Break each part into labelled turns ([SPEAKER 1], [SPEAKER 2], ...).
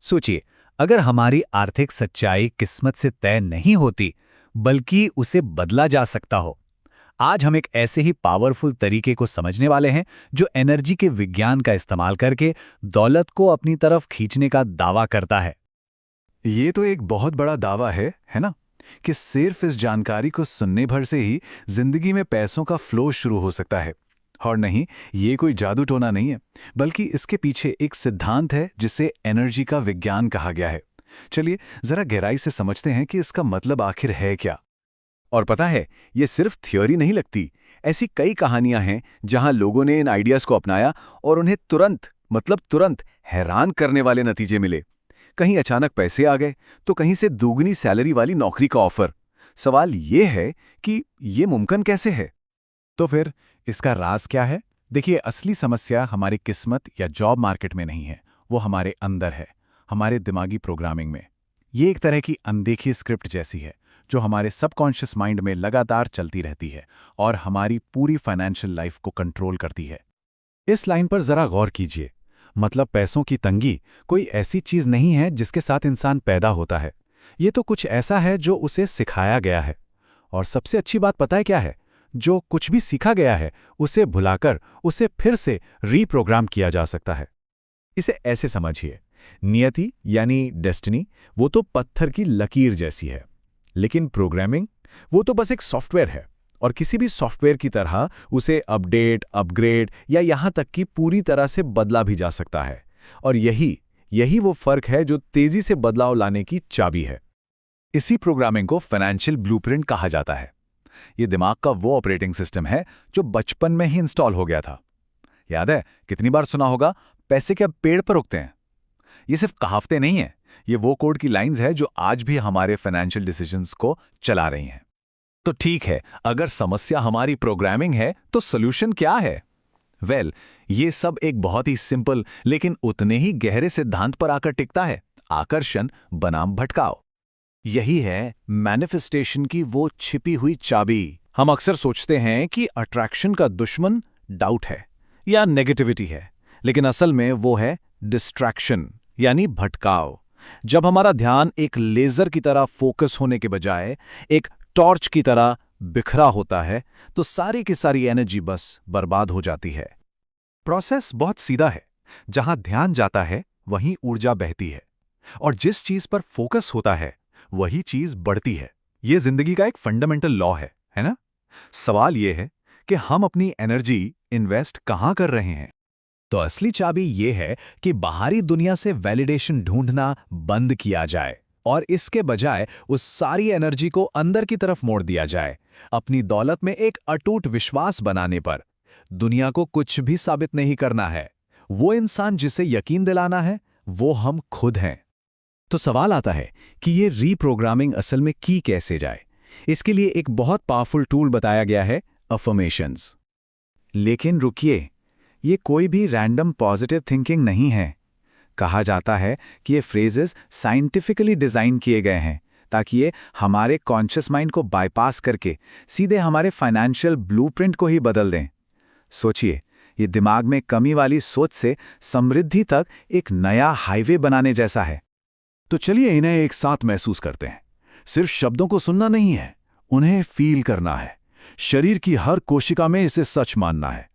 [SPEAKER 1] सोचिए, अगर हमारी आर्थिक सच्चाई किस्मत से तय नहीं होती, बल्कि उसे बदला जा सकता हो। आज हम एक ऐसे ही पावरफुल तरीके को समझने वाले हैं जो एनर्जी के विज्ञान का इस्तेमाल करके दौलत को अपनी तरफ खींचने का दावा करता है।
[SPEAKER 2] ये तो एक बहुत बड़ा दावा है ना? कि सिर्फ इस जानकारी को सुनने भर से ही जिंदगी में पैसों का फ्लो शुरू हो सकता है। और नहीं, ये कोई जादू टोना नहीं है, बल्कि इसके पीछे एक सिद्धांत है जिसे एनर्जी का विज्ञान कहा गया है। चलिए जरा गहराई से समझते हैं कि इसका मतलब आखिर है क्या।
[SPEAKER 3] और पता है, ये सिर्फ थ्योरी नहीं लगती। ऐसी कई कहानियां हैं जहां लोगों ने इन आइडियाज को अपनाया और उन्हें तुरंत हैरान करने वाले नतीजे मिले। कहीं अचानक पैसे आ गए, तो कहीं से दुगनी सैलरी वाली नौकरी का ऑफर। सवाल ये है कि ये मुमकिन कैसे है?
[SPEAKER 2] तो फिर इसका राज क्या है? देखिए, असली समस्या हमारी किस्मत या जॉब मार्केट में नहीं है, वो हमारे अंदर है, हमारे दिमागी प्रोग्रामिंग में। ये एक तरह की अनदेखी स्क्रिप्ट जैसी है जो हमारे सबकॉन्शियस माइंड में लगातार चलती रहती है और हमारी पूरी फाइनेंशियल लाइफ को कंट्रोल करती है। इस लाइन पर जरा गौर कीजिए। मतलब पैसों की तंगी कोई ऐसी चीज नहीं है जिसके साथ इंसान पैदा होता है। ये तो कुछ ऐसा है जो उसे सिखाया गया है। और सबसे अच्छी बात पता है क्या है? जो कुछ भी सीखा गया है उसे भुलाकर उसे फिर से रीप्रोग्राम किया जा सकता है। इसे ऐसे समझिए, नियति यानी डेस्टिनी वो तो पत्थर की लकीर जैसी है, लेकिन प्रोग्रामिंग वो तो बस एक सॉफ्टवेयर है। और किसी भी सॉफ्टवेयर की तरह उसे अपडेट, अपग्रेड या यहां तक कि पूरी तरह से बदला भी जा सकता है। और यही वो फर्क है जो तेजी से बदलाव लाने की चाबी है। इसी प्रोग्रामिंग को फाइनेंशियल ब्लूप्रिंट कहा जाता है। ये दिमाग का वो ऑपरेटिंग सिस्टम है जो बचपन में ही इंस्टॉल हो गया था। याद है, कितनी बार सुना होगा, पैसे क्या पेड़ पर उगते हैं? ये सिर्फ कहावतें नहीं है, ये वो कोड की लाइंस है जो आज भी हमारे फाइनेंशियल डिसीजंस को चला रही हैं। तो ठीक है, अगर समस्या हमारी प्रोग्रामिंग है तो सॉल्यूशन क्या है? ये सब एक बहुत ही सिंपल लेकिन उतने ही गहरे सिद्धांत पर आकर टिकता है, आकर्षण बनाम भटकाव। यही है मैनिफेस्टेशन की वो छिपी हुई चाबी। हम अक्सर सोचते हैं कि अट्रैक्शन का दुश्मन डाउट है या नेगेटिविटी है, लेकिन असल में वो है डिस्ट्रैक्शन यानी भटकाव। जब हमारा ध्यान एक लेजर की तरह फोकस होने के बजाय एक टॉर्च की तरह बिखरा होता है, तो सारी की सारी एनर्जी बस बर्बाद हो जाती है। प्रोसेस बहुत सीधा है। जहां ध्यान जाता है वहीं ऊर्जा बहती है, और जिस चीज पर फोकस होता है वही चीज बढ़ती है। यह जिंदगी का एक फंडामेंटल लॉ है ना? सवाल यह है कि हम अपनी एनर्जी इन्वेस्ट कहां कर रहे हैं। तो असली चाबी यह है कि बाहरी दुनिया से वैलिडेशन ढूंढना बंद किया जाए और इसके बजाय उस सारी एनर्जी को अंदर की तरफ मोड़ दिया जाए, अपनी दौलत में एक अटूट विश्वास बनाने पर। दुनिया को कुछ भी साबित नहीं करना है, वो इंसान जिसे यकीन दिलाना है वो हम खुद हैं। तो सवाल आता है कि ये रीप्रोग्रामिंग असल में की कैसे जाए। इसके लिए एक बहुत पावरफुल टूल बताया गया है, अफर्मेशंस। लेकिन रुकिए, ये कोई भी रैंडम पॉजिटिव थिंकिंग नहीं है। कहा जाता है कि ये फ्रेजेस साइंटिफिकली डिज़ाइन किए गए हैं ताकि ये हमारे कॉन्शियस माइंड को बाईपास करके सीधे हमारे फाइनेंशियल ब्लूप्रिंट को ही बदल दें। सोचिए, ये दिमाग में कमी वाली सोच से समृद्धि तक एक नया हाईवे बनाने जैसा है। तो चलिए इन्हें एक साथ महसूस करते हैं। सिर्फ शब्दों को सुनना नहीं है, उन्हें फील करना है। शरीर की हर कोशिका में इसे सच मानना है।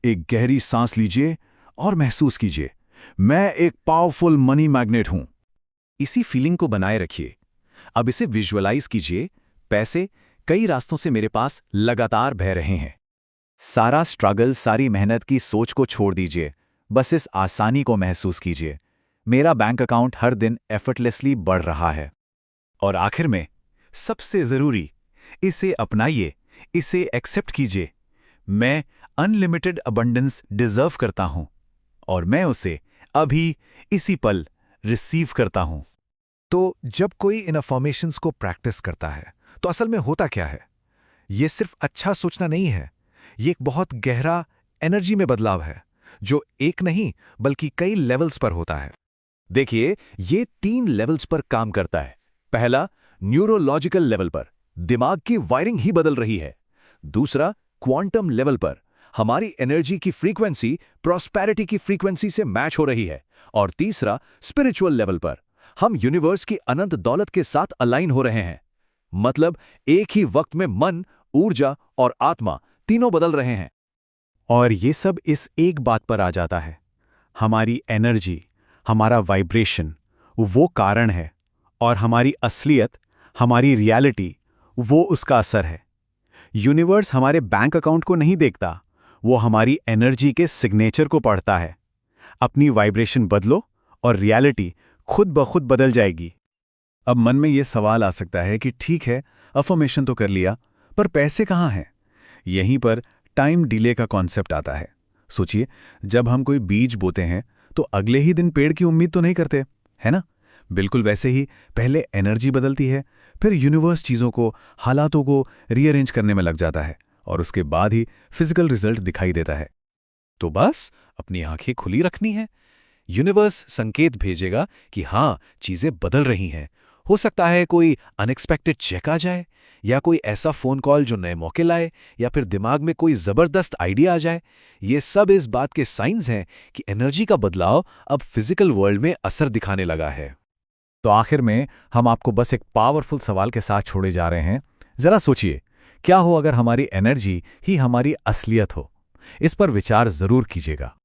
[SPEAKER 2] एक गहरी सांस लीजिए और महसूस कीजिए, मैं एक पावरफुल मनी मैग्नेट हूं। इसी फीलिंग को बनाए रखिए। अब इसे विजुअलाइज कीजिए, पैसे कई रास्तों से मेरे पास लगातार बह रहे हैं। सारा स्ट्रगल, सारी मेहनत की सोच को छोड़ दीजिए, बस इस आसानी को महसूस कीजिए। मेरा बैंक अकाउंट हर दिन एफर्टलेसली बढ़ रहा है। और आखिर में सबसे जरूरी, इसे अपनाइए, इसे एक्सेप्ट कीजिए। मैं अनलिमिटेड अबंडेंस डिजर्व करता हूं और मैं उसे अभी इसी पल रिसीव करता हूं। तो जब कोई इन अफर्मेशंस को प्रैक्टिस करता है तो असल में होता क्या है? ये सिर्फ अच्छा सोचना नहीं है, ये एक बहुत गहरा एनर्जी में बदलाव है जो एक नहीं बल्कि कई लेवल्स पर होता है। देखिए, ये 3 लेवल्स पर काम करता है। पहला, न्यूरोलॉजिकल लेवल पर, दिमाग की वायरिंग ही बदल रही है। दूसरा, क्वांटम लेवल पर,
[SPEAKER 3] हमारी एनर्जी की फ्रीक्वेंसी प्रॉस्पेरिटी की फ्रीक्वेंसी से मैच हो रही है। और तीसरा, स्पिरिचुअल लेवल पर हम यूनिवर्स की अनंत दौलत के साथ अलाइन हो रहे हैं। मतलब एक ही वक्त में मन, ऊर्जा और आत्मा तीनों बदल रहे हैं।
[SPEAKER 2] और ये सब इस एक बात पर आ जाता है, हमारी एनर्जी, हमारा वाइब्रेशन वो कारण है, और हमारी असलियत, हमारी रियलिटी वो उसका असर है। यूनिवर्स हमारे बैंक अकाउंट को नहीं देखता, वो हमारी एनर्जी के सिग्नेचर को पढ़ता है। अपनी वाइब्रेशन बदलो और रियलिटी खुद ब खुद बदल जाएगी।
[SPEAKER 3] अब मन में ये सवाल आ सकता है कि ठीक है, अफर्मेशन तो कर लिया, पर पैसे कहाँ हैं? यहीं पर टाइम डिले का कॉन्सेप्ट आता है। सोचिए, जब हम कोई बीज बोते हैं तो अगले ही दिन पेड़ की उम्मीद तो नहीं करते, है ना? बिल्कुल वैसे ही पहले एनर्जी बदलती है, फिर यूनिवर्स चीज़ों को, हालातों को रीअरेंज करने में लग जाता है, और उसके बाद ही फिजिकल रिजल्ट दिखाई देता है। तो बस अपनी आंखें खुली रखनी है। यूनिवर्स संकेत भेजेगा कि हाँ, चीज़ें बदल रही हैं। हो सकता है कोई अनएक्सपेक्टेड चेक आ जाए, या कोई ऐसा फ़ोन कॉल जो नए मौके लाए, या फिर दिमाग में कोई ज़बरदस्त आइडिया आ जाए। ये सब इस बात के साइंस हैं कि एनर्जी का बदलाव अब फिजिकल वर्ल्ड में असर दिखाने लगा है।
[SPEAKER 2] तो आखिर में हम आपको बस एक पावरफुल सवाल के साथ छोड़े जा रहे हैं। जरा सोचिए, क्या हो अगर हमारी एनर्जी ही हमारी असलियत हो? इस पर विचार जरूर कीजिएगा।